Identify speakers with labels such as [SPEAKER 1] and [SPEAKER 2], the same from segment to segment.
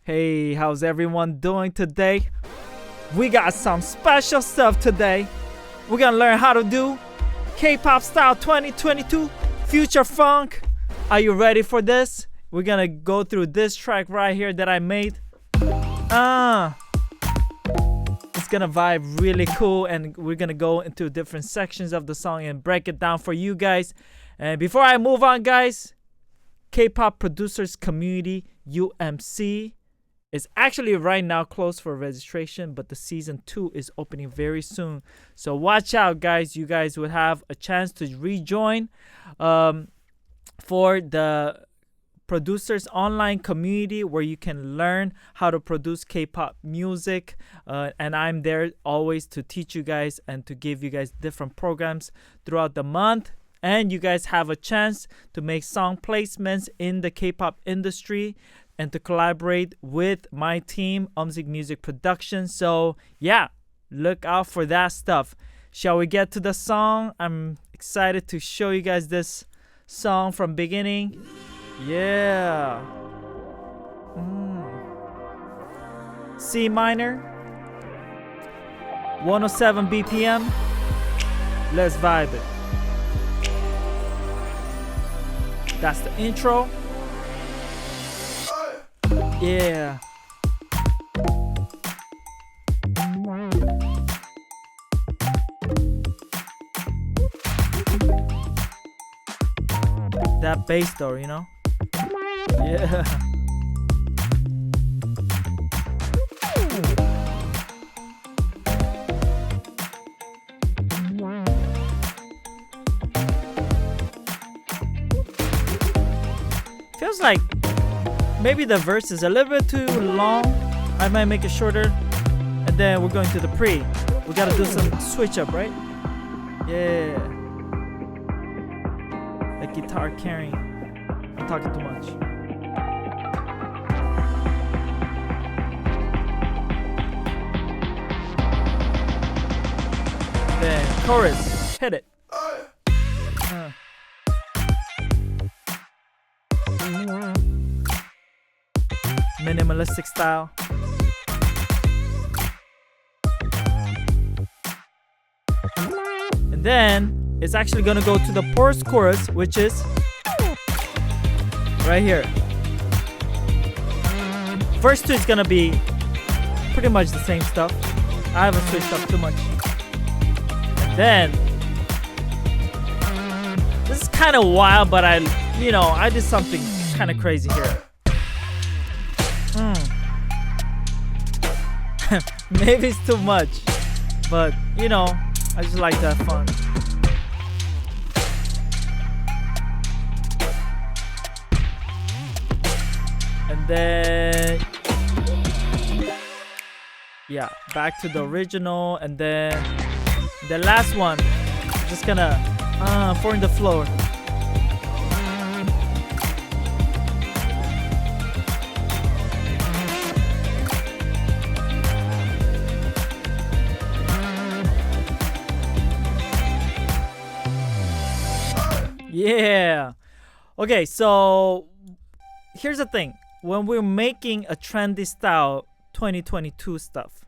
[SPEAKER 1] Hey, how's everyone doing today? We got some special stuff today. We're gonna learn how to do K-pop style 2022 future funk. Are you ready for this? We're gonna go through this track right here that I made. It's gonna vibe really cool, and we're gonna go into different sections of the song and break it down for you guys. And before I move on, guys, K-pop producers community UMC is actually right now closed for registration, but the season 2 is opening very soon. So watch out, guys. You guys will have a chance to rejoin for the producers online community where you can learn how to produce K-pop music. And I'm there always to teach you guys and to give you guys different programs throughout the month. And you guys have a chance to make song placements in the K-pop industry and to collaborate with my team, UMSIC Music Production. So yeah, look out for that stuff. Shall we get to the song? I'm excited to show you guys this song from beginning. Yeah. C minor, 107 BPM. Let's vibe it. That's the intro. Yeah. That bass though, you know? Yeah. Feels like maybe the verse is a little bit too long. I might make it shorter. And then we're going to the pre. We gotta do some switch up, right? Yeah. The guitar carrying. I'm talking too much. Then chorus. Hit it. Minimalistic style. And then it's actually gonna go to the first chorus, which is right here. Verse 2 is gonna be pretty much the same stuff. I haven't switched up too much. And then this is kind of wild, but I did something kind of crazy here. Maybe it's too much, but I just like to have fun. And then yeah, back to the original, and then the last one, just gonna four in the floor. Yeah. Okay, so here's the thing. When we're making a trendy style 2022 stuff,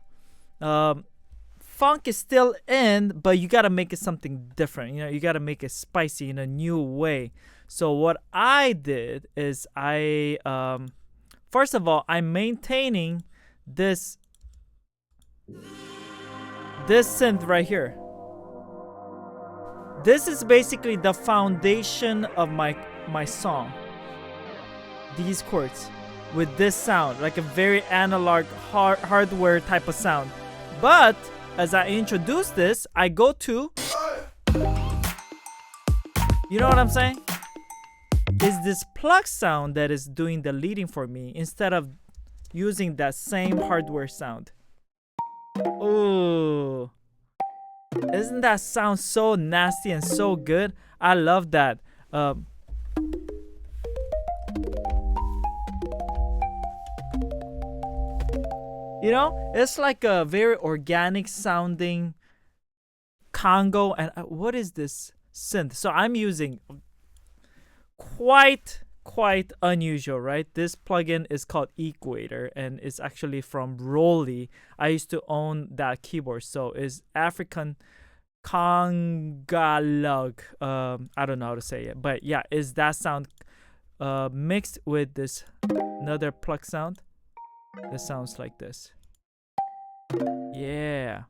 [SPEAKER 1] funk is still in, but you gotta make it something different. You gotta make it spicy in a new way. So what I did is first of all, I'm maintaining this synth right here. This is basically the foundation of my song. These chords with this sound, like a very analog hardware type of sound. But as I introduce this, I go to, you know what I'm saying? Is this plug sound that is doing the leading for me instead of using that same hardware sound. Ooh. Isn't that sound so nasty and so good? I love that. It's like a very organic sounding Congo. And what is this synth? So I'm using quite quite unusual, right? This plugin is called Equator, and it's actually from Rolly. I used to own that keyboard, so it's African Congalog. I don't know how to say it, but yeah, is that sound mixed with this another pluck sound that sounds like this. Yeah,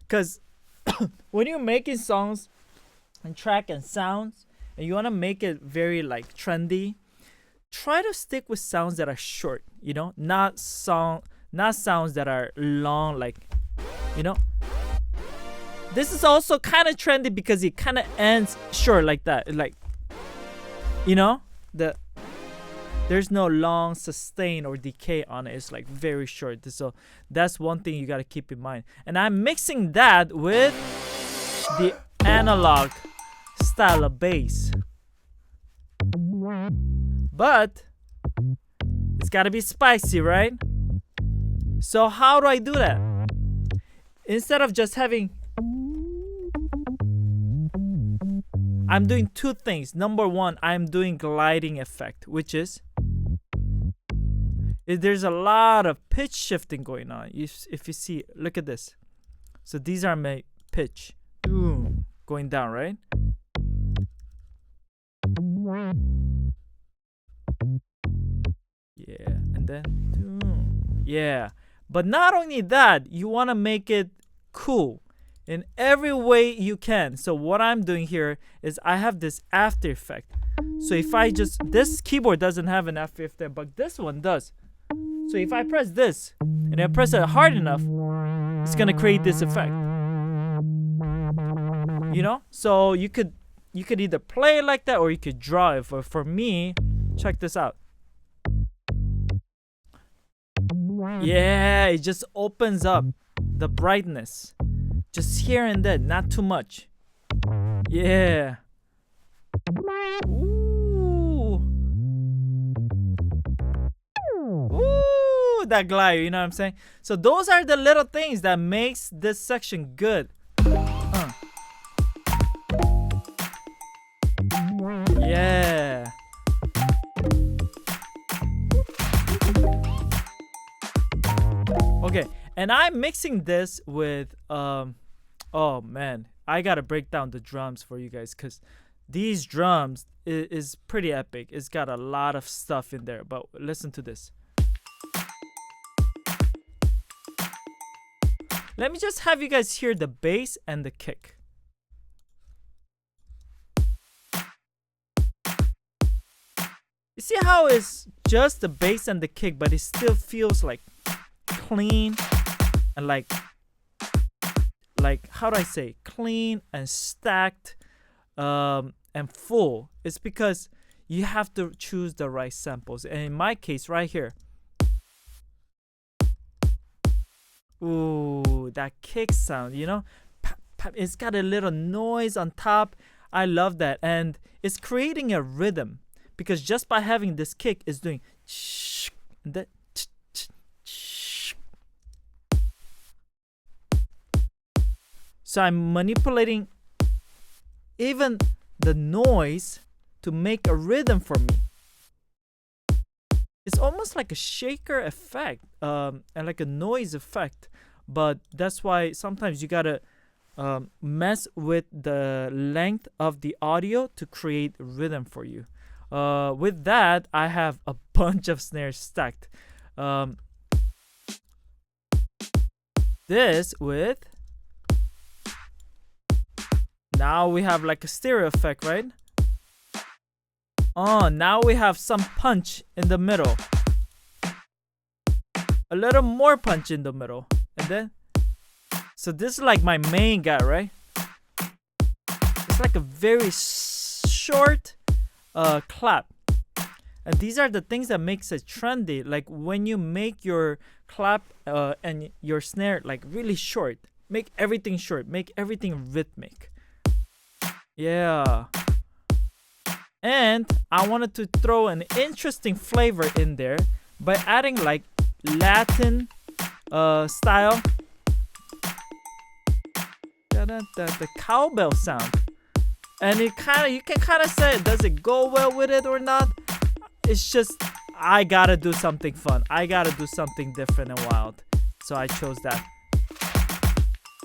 [SPEAKER 1] because when you're making songs and track and sounds, and you want to make it very like trendy, try to stick with sounds that are short, you know, not sounds that are long, like, you know. This is also kind of trendy because it kind of ends short like that, like, you know, there's no long sustain or decay on it. It's like very short. So that's one thing you got to keep in mind. And I'm mixing that with the analog style of bass, but it's got to be spicy, right? So how do I do that? Instead of just having, I'm doing two things. Number one, I'm doing gliding effect, which is there's a lot of pitch shifting going on. If you see, look at this. So these are my pitch. Boom, going down, right? Yeah, and then boom. Yeah. But not only that, you want to make it cool in every way you can. So what I'm doing here is I have this after effect. So if I just, this keyboard doesn't have an after effect, but this one does. So if I press this and I press it hard enough, it's gonna create this effect. You know? So you could either play it like that or you could draw it. For me, check this out. Yeah, it just opens up the brightness. Just here and there, not too much. Yeah. Ooh. Ooh, that glide, you know what I'm saying? So those are the little things that makes this section good. Yeah. Okay, and I'm mixing this with oh man, I gotta break down the drums for you guys, because these drums is pretty epic. It's got a lot of stuff in there, but listen to this. Let me just have you guys hear the bass and the kick. You see how it's just the bass and the kick, but it still feels like clean and like how do I say, clean and stacked and full. It's because you have to choose the right samples, and in my case right here, ooh, that kick sound, you know, it's got a little noise on top. I love that, and it's creating a rhythm, because just by having this kick is doing and that. So I'm manipulating even the noise to make a rhythm for me. It's almost like a shaker effect and like a noise effect, but that's why sometimes you gotta mess with the length of the audio to create rhythm for you. With that, I have a bunch of snares stacked. This with, now we have like a stereo effect, right? Oh, now we have some punch in the middle. A little more punch in the middle. And then, so this is like my main guy, right? It's like a very short clap. And these are the things that makes it trendy. Like when you make your clap and your snare like really short, make everything short, make everything rhythmic. Yeah. And I wanted to throw an interesting flavor in there by adding like Latin style, the cowbell sound. And it kind of, you can kind of say, does it go well with it or not? it's just I gotta do something fun. I gotta do something different and wild. So I chose that.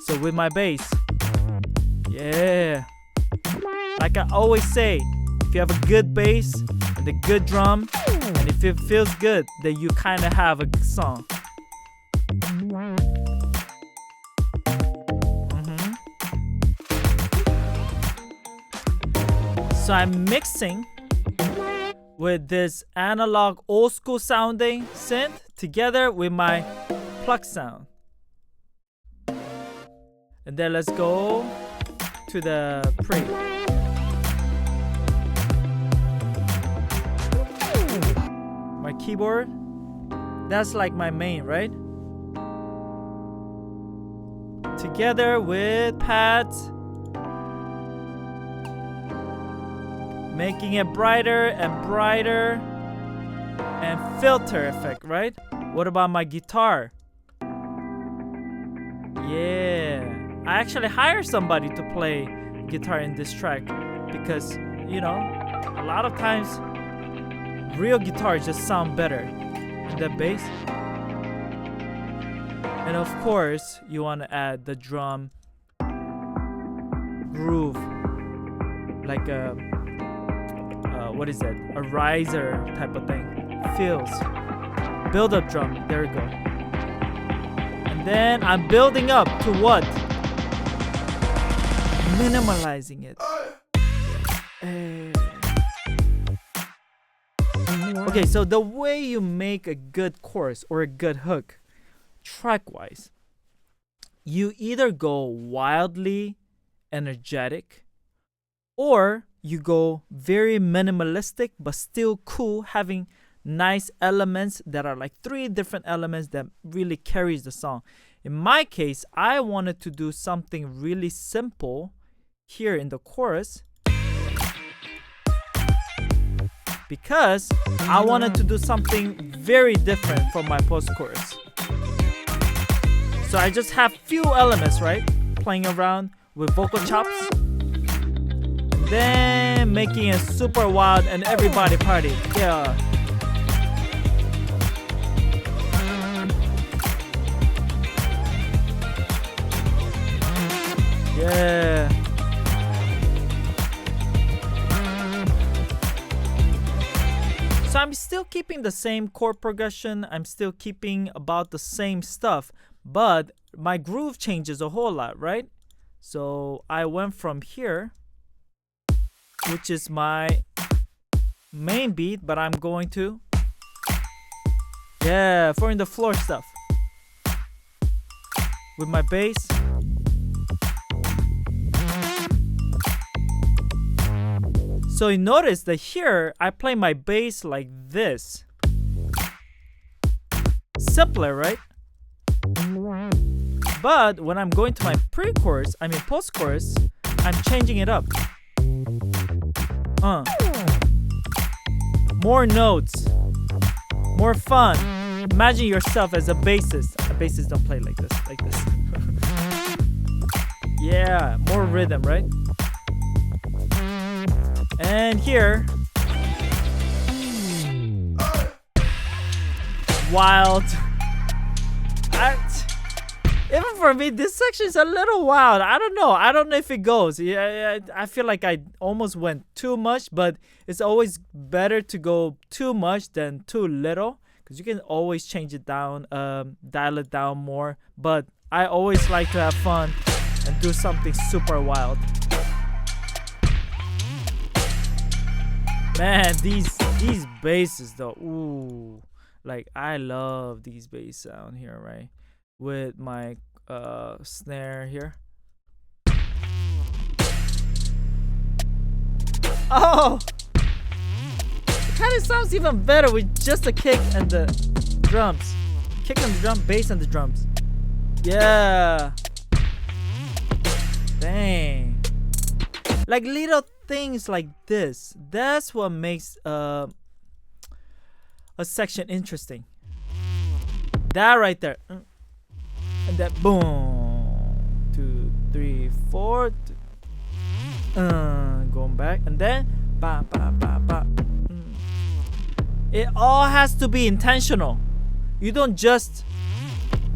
[SPEAKER 1] So with my bass, yeah. Like I always say, if you have a good bass and a good drum, and if it feels good, then you kind of have a song. So I'm mixing with this analog old school sounding synth together with my pluck sound. And then let's go to the pre. My keyboard, that's like my main, right? Together with pads, making it brighter and brighter, and filter effect, right? What about my guitar? Yeah, I actually hired somebody to play guitar in this track because, you know, a lot of times real guitars just sound better than the bass. And of course, you want to add the drum groove, like a what is that? A riser type of thing. Fills. Build up drum. There we go. And then I'm building up to what? Minimalizing it. Okay, so the way you make a good chorus or a good hook, track-wise, you either go wildly energetic, or you go very minimalistic but still cool, having nice elements that are like 3 different elements that really carries the song. In my case, I wanted to do something really simple here in the chorus because I wanted to do something very different from my post-chorus. So I just have few elements, right? Playing around with vocal chops, then making it super wild and everybody party. Yeah. Yeah. So I'm still keeping the same chord progression. I'm still keeping about the same stuff, but my groove changes a whole lot, right? So I went from here, which is my main beat, but I'm going to, yeah, for in the floor stuff with my bass. So you notice that here I play my bass like this. Simpler, right? But when I'm going to my pre-chorus, I mean post-chorus, I'm changing it up. More notes, more fun. Imagine yourself as a bassist. Bassists don't play like this. Yeah, more rhythm, right? And here, wild. Even for me, this section is a little wild. I don't know if it goes. Yeah, I feel like I almost went too much, but it's always better to go too much than too little, because you can always change it down, dial it down more. But I always like to have fun and do something super wild. Man, these basses though, ooh, like I love these bass sound here, right? With my snare here. Oh, it kind of sounds even better with just a kick and the drums. Kick and the drum, bass and the drums. Yeah. Dang. Like little things like this. That's what makes a section interesting. That right there. And that boom. 2, 3, 4. Going back. And then ba ba ba ba. It all has to be intentional. You don't just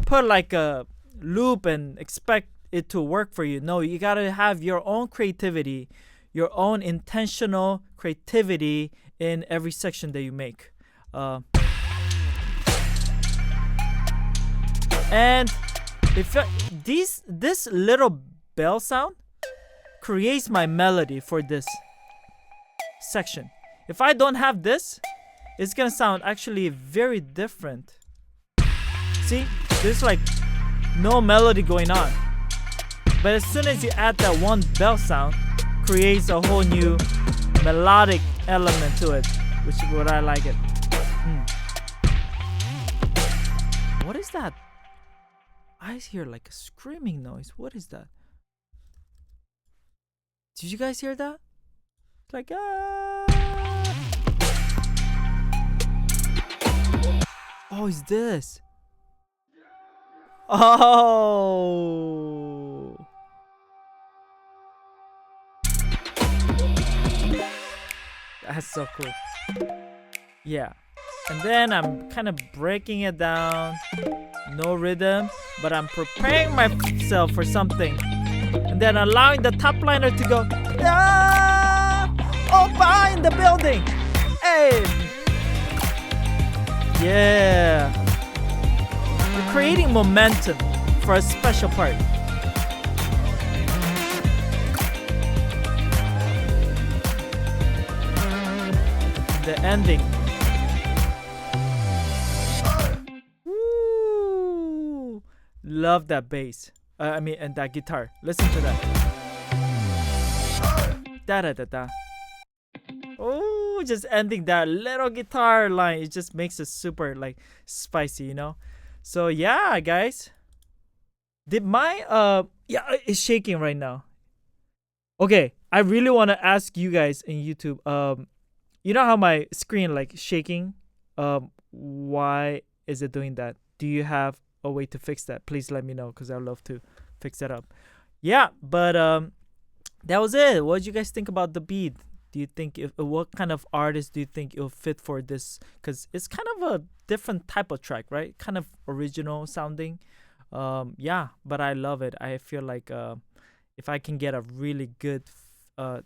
[SPEAKER 1] put like a loop and expect it to work for you. No, you gotta have your own creativity, your own intentional creativity in every section that you make. And if this little bell sound creates my melody for this section. If I don't have this, it's gonna sound actually very different. See, there's like no melody going on. But as soon as you add that one bell sound, creates a whole new melodic element to it, which is what I like it. What is that? I hear like a screaming noise. What is that? Did you guys hear that? Like Oh, is this? Oh. That's so cool. Yeah. And then I'm kind of breaking it down. No rhythm, but I'm preparing myself for something. And then allowing the top liner to go, Opa in the building. Hey. Yeah. You're creating momentum for a special part. The ending. Woo! Love that bass. And that guitar. Listen to that. Da da da da. Oh, just ending that little guitar line. It just makes it super like spicy, you know. So yeah, guys. Did my it's shaking right now. Okay, I really want to ask you guys in YouTube. You know how my screen like shaking? Why is it doing that? Do you have a way to fix that? Please let me know, because I'd love to fix that up. Yeah, but that was it. What did you guys think about the beat? Do you think what kind of artist do you think it'll fit for this? Because it's kind of a different type of track, right? Kind of original sounding. Yeah, but I love it. I feel like if I can get a really good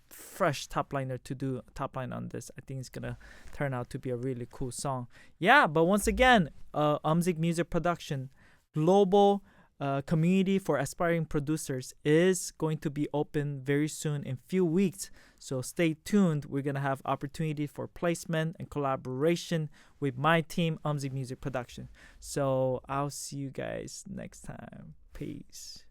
[SPEAKER 1] fresh top liner to do top line on this, I think it's gonna turn out to be a really cool song. Yeah, but once again, UMSIC Music Production global community for aspiring producers is going to be open very soon in few weeks, so stay tuned. We're gonna have opportunity for placement and collaboration with my team, UMSIC Music Production. So I'll see you guys next time. Peace.